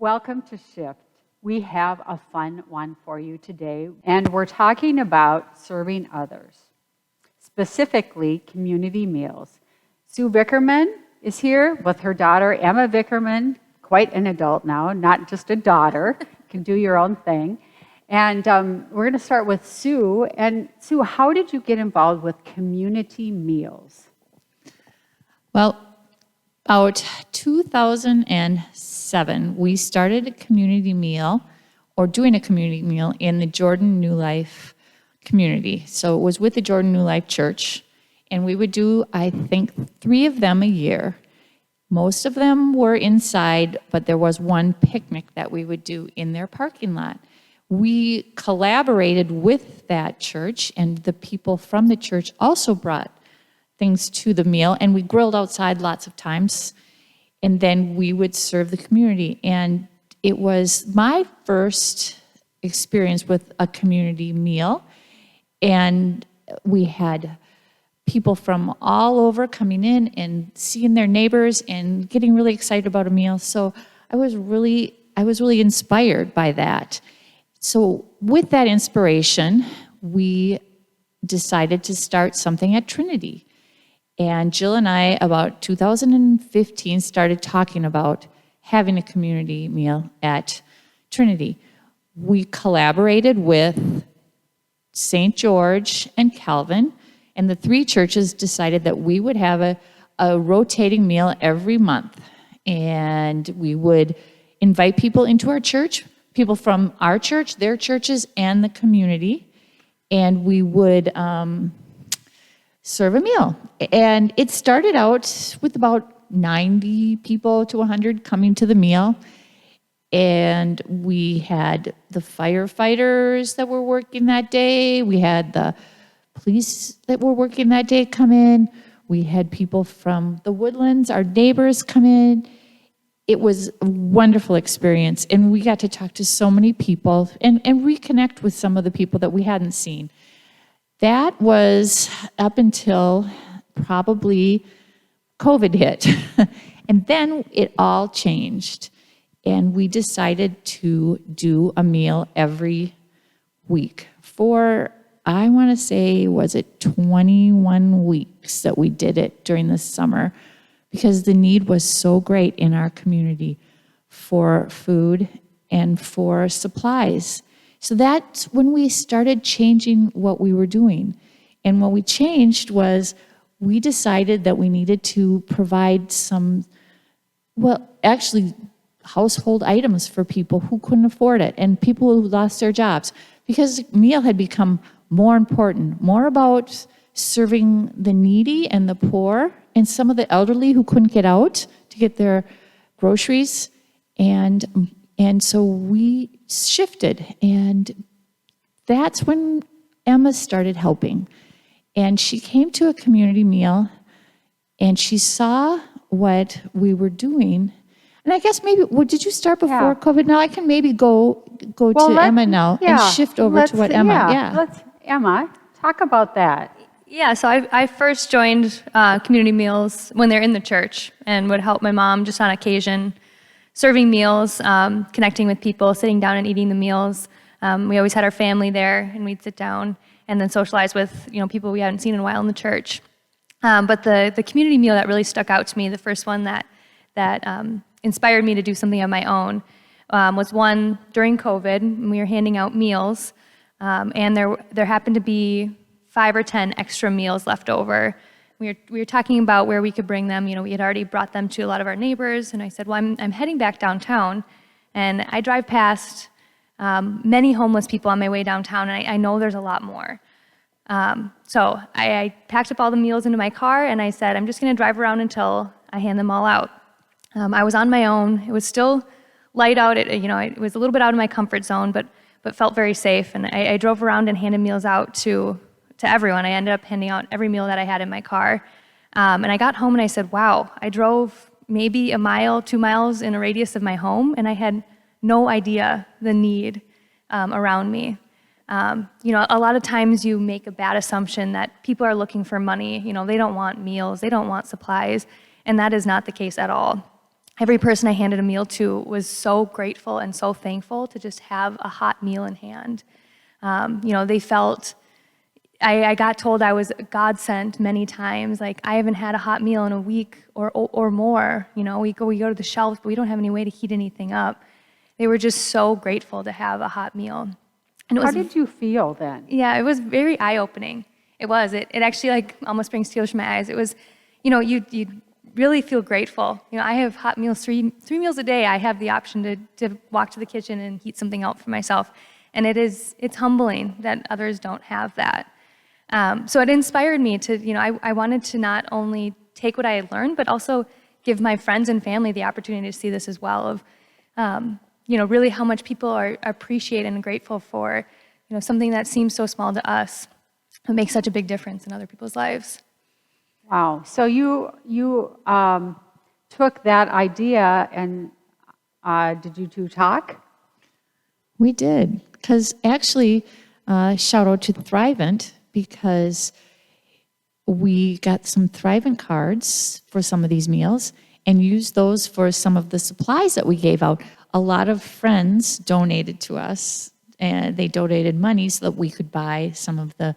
Welcome to Shift. We have a fun one for you today, and we're talking about serving others, specifically community meals. Sue Vickerman is here with her daughter, Emma Vickerman, quite an adult now, not just a daughter, can do your own thing. And we're going to start with Sue. And Sue, how did you get involved with community meals? Well, about 2007, we started a community meal, or doing a community meal in the Jordan New Life community. So it was with the Jordan New Life Church, and we would do, I think, 3 of them a year. Most of them were inside, but there was one picnic that we would do in their parking lot. We collaborated with that church, and the people from the church also brought things to the meal, and we grilled outside lots of times, and then we would serve the community. And it was my first experience with a community meal, and we had people from all over coming in and seeing their neighbors and getting really excited about a meal. So I was really inspired by that. So with that inspiration, we decided to start something at Trinity. And Jill and I, about 2015, started talking about having a community meal at Trinity. We collaborated with St. George and Calvin, and the 3 churches decided that we would have a rotating meal every month. And we would invite people into our church, people from our church, their churches, and the community, and we would serve a meal. And it started out with about 90 people to 100 coming to the meal. And we had the firefighters that were working that day. We had the police that were working that day come in. We had people from the Woodlands, our neighbors, come in. It was a wonderful experience. And we got to talk to so many people and reconnect with some of the people that we hadn't seen. That was up until probably COVID hit. And then it all changed. And we decided to do a meal every week for, I want to say, was it 21 weeks that we did it during the summer, because the need was so great in our community for food and for supplies. So that's when we started changing what we were doing. And what we changed was we decided that we needed to provide some, household items for people who couldn't afford it and people who lost their jobs, because meal had become more important, more about serving the needy and the poor and some of the elderly who couldn't get out to get their groceries. And so we shifted, and that's when Emma started helping. And she came to a community meal, and she saw what we were doing. And I guess maybe, did you start before COVID? Now I can maybe go to Emma now and shift over to what Emma, Let's, Emma, talk about that. Yeah, so I first joined community meals when they're in the church and would help my mom just on occasion, serving meals, connecting with people, sitting down and eating the meals. We always had our family there, and we'd sit down and then socialize with people we hadn't seen in a while in the church. But the community meal that really stuck out to me, the first one that inspired me to do something on my own, was one during COVID, and we were handing out meals, and there happened to be 5 or 10 extra meals left over. We were talking about where we could bring them. We had already brought them to a lot of our neighbors, and I said, well, I'm heading back downtown, and I drive past many homeless people on my way downtown, and I know there's a lot more. So I packed up all the meals into my car, and I said, I'm just going to drive around until I hand them all out. I was on my own. It was still light out. It was a little bit out of my comfort zone, but felt very safe, and I drove around and handed meals out to everyone. I ended up handing out every meal that I had in my car. And I got home and I said, wow, I drove maybe 1 mile, 2 miles in a radius of my home, and I had no idea the need around me. A lot of times you make a bad assumption that people are looking for money. They don't want meals, they don't want supplies, and that is not the case at all. every person I handed a meal to was so grateful and so thankful to just have a hot meal in hand. They felt, I got told I was God sent many times. Like, I haven't had a hot meal in a week or more. We go to the shelves, but we don't have any way to heat anything up. They were just so grateful to have a hot meal. And How did you feel then? Yeah, it was very eye-opening. It was. It actually like almost brings tears to my eyes. It was, you really feel grateful. I have hot meals, three meals a day. I have the option to walk to the kitchen and heat something out for myself. And it's humbling that others don't have that. So it inspired me to, I wanted to not only take what I had learned, but also give my friends and family the opportunity to see this as well of, really how much people are appreciate and grateful for, something that seems so small to us, but makes such a big difference in other people's lives. Wow. So you took that idea and did you two talk? We did, because actually, shout out to Thrivent, because we got some Thrivent cards for some of these meals and used those for some of the supplies that we gave out. A lot of friends donated to us, and they donated money so that we could buy some of the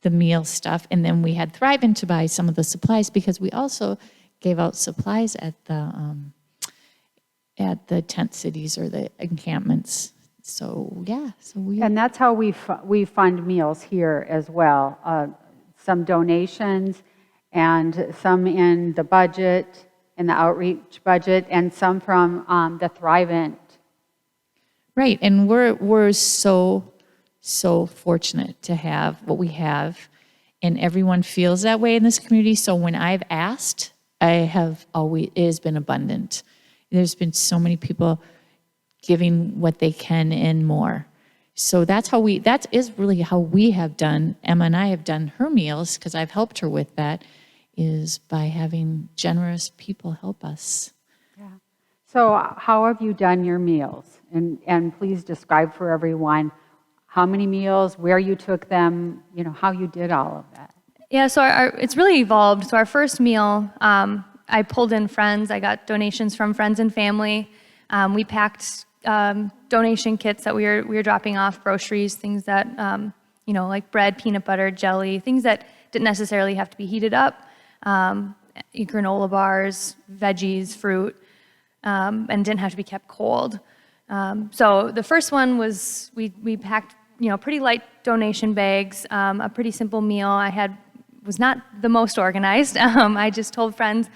meal stuff. And then we had Thrivent to buy some of the supplies, because we also gave out supplies at the tent cities or the encampments. So yeah, And that's how we fund meals here as well. Some donations and some in the budget, in the outreach budget, and some from the Thrivent. Right, and we're so fortunate to have what we have, and everyone feels that way in this community. So when I've asked, it has been abundant. There's been so many people giving what they can and more. So that is really how we have done, Emma and I have done her meals, because I've helped her with that, is by having generous people help us. Yeah. So how have you done your meals? And please describe for everyone how many meals, where you took them, how you did all of that. Yeah, so it's really evolved. So our first meal, I pulled in friends. I got donations from friends and family. We packed donation kits that we were dropping off, groceries, things that, like bread, peanut butter, jelly, things that didn't necessarily have to be heated up, granola bars, veggies, fruit, and didn't have to be kept cold. So the first one was we packed, pretty light donation bags, a pretty simple meal. Was not the most organized. I just told friends,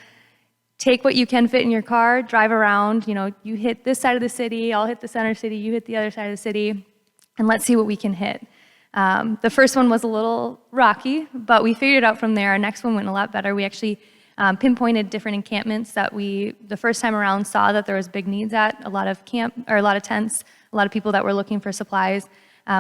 take what you can fit in your car, drive around, you hit this side of the city, I'll hit the center city, you hit the other side of the city, and let's see what we can hit. The first one was a little rocky, but we figured it out from there. Our next one went a lot better. We actually pinpointed different encampments that the first time around saw that there was big needs at, a lot of tents, a lot of people that were looking for supplies.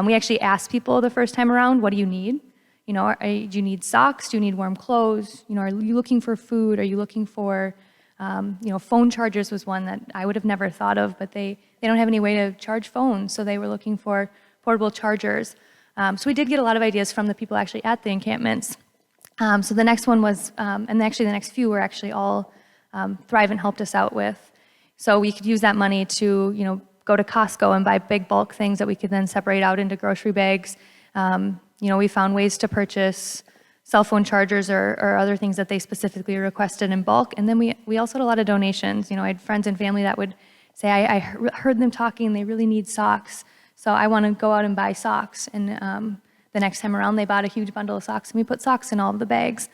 We actually asked people the first time around, what do you need? Do you need socks? Do you need warm clothes? Are you looking for food? Are you looking for, phone chargers was one that I would have never thought of, but they don't have any way to charge phones, so they were looking for portable chargers. So we did get a lot of ideas from the people actually at the encampments. So the next one was, and actually the next few were actually all Thrivent helped us out with. So we could use that money to, go to Costco and buy big bulk things that we could then separate out into grocery bags. We found ways to purchase cell phone chargers or other things that they specifically requested in bulk. And then we also had a lot of donations. I had friends and family that would say, I heard them talking, they really need socks, so I want to go out and buy socks. And the next time around, they bought a huge bundle of socks, and we put socks in all of the bags.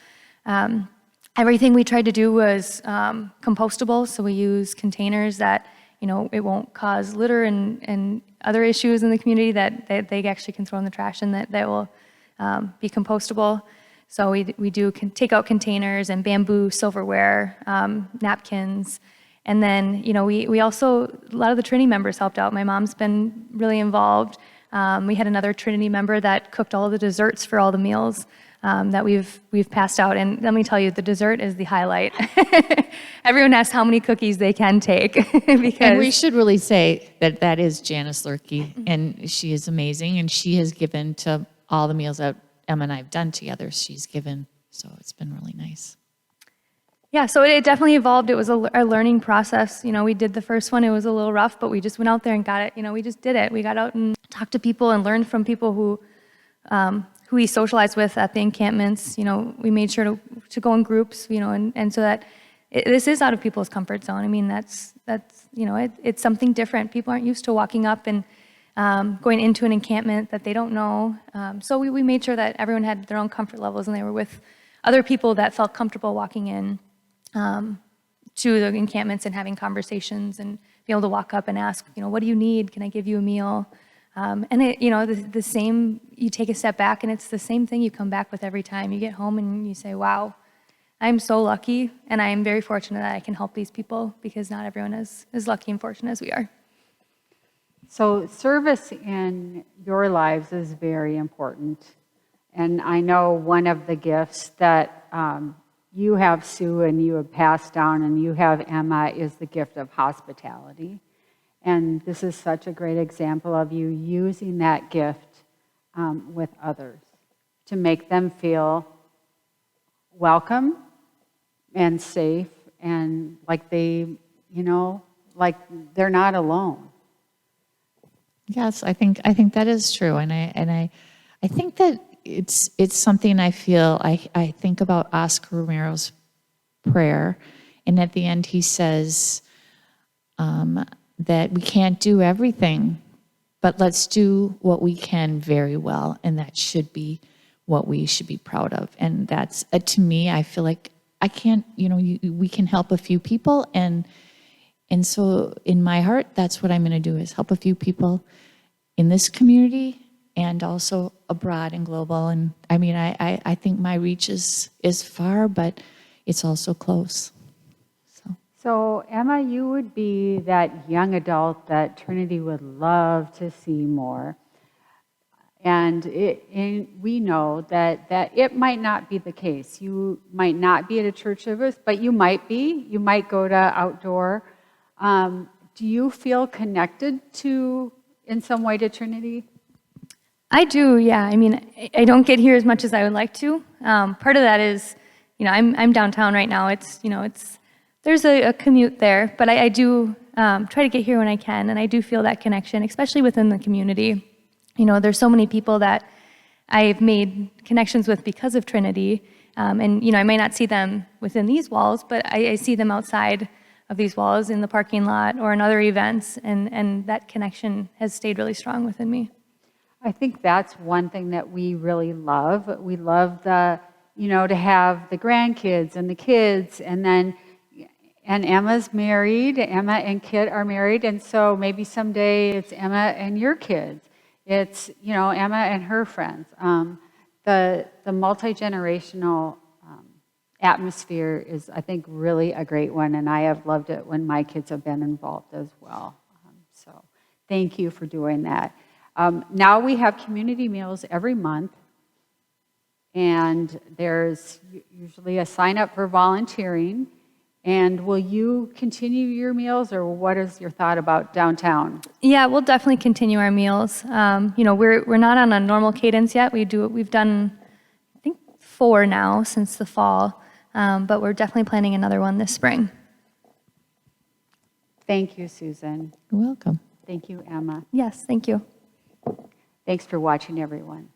Everything we tried to do was compostable, so we use containers that, it won't cause litter and other issues in the community that they actually can throw in the trash and that will be compostable. So we do take out containers and bamboo silverware, napkins. And then, we also, a lot of the Trinity members helped out. My mom's been really involved. We had another Trinity member that cooked all of the desserts for all the meals that we've passed out. And let me tell you, the dessert is the highlight. Everyone asks how many cookies they can take. Because And we should really say that is Janice Lurkey, and she is amazing, and she has given to all the meals that Emma and I have done together. She's given, so it's been really nice. Yeah, so it definitely evolved. It was a learning process. We did the first one. It was a little rough, but we just went out there and got it. We just did it. We got out and talked to people and learned from people who we socialized with at the encampments. We made sure to go in groups, and so that this is out of people's comfort zone. I mean, that's it's something different. People aren't used to walking up and going into an encampment that they don't know. So we made sure that everyone had their own comfort levels and they were with other people that felt comfortable walking in to the encampments and having conversations and be able to walk up and ask, what do you need? Can I give you a meal? And the same, you take a step back and it's the same thing you come back with every time. You get home and you say, wow, I'm so lucky and I am very fortunate that I can help these people because not everyone is as lucky and fortunate as we are. So service in your lives is very important. And I know one of the gifts that you have, Sue, and you have passed down, and you have, Emma, is the gift of hospitality. And this is such a great example of you using that gift with others to make them feel welcome and safe and like they, like they're not alone. Yes, I think that is true, and I think that it's something I feel. I think about Oscar Romero's prayer, and at the end he says that we can't do everything, but let's do what we can very well, and that should be what we should be proud of. And that's to me, I feel like I can't. We can help a few people, and so in my heart, that's what I'm going to do, is help a few people in this community and also abroad and global. And I mean, I think my reach is far, but it's also close. So Emma, you would be that young adult that Trinity would love to see more. And we know that it might not be the case. You might not be at a church service, but you might be. You might go to outdoor. Do you feel connected in some way to Trinity? I do, yeah. I mean, I don't get here as much as I would like to. Part of that is, I'm downtown right now. There's a commute there, but I do try to get here when I can, and I do feel that connection, especially within the community. There's so many people that I've made connections with because of Trinity, and I may not see them within these walls, but I see them outside of these walls in the parking lot or in other events, and that connection has stayed really strong within me. I think that's one thing that we really love. We love to have the grandkids and the kids, and Emma's married. Emma and Kit are married, and so maybe someday it's Emma and your kids. It's Emma and her friends. The multi-generational atmosphere is, I think, really a great one, and I have loved it when my kids have been involved as well. So thank you for doing that. Now we have community meals every month, and there's usually a sign up for volunteering. And will you continue your meals, or what is your thought about downtown? Yeah, we'll definitely continue our meals. We're not on a normal cadence yet. We've done, I think, 4 now since the fall, but we're definitely planning another one this spring. Thank you, Susan. You're welcome. Thank you, Emma. Yes, thank you. Thanks for watching, everyone.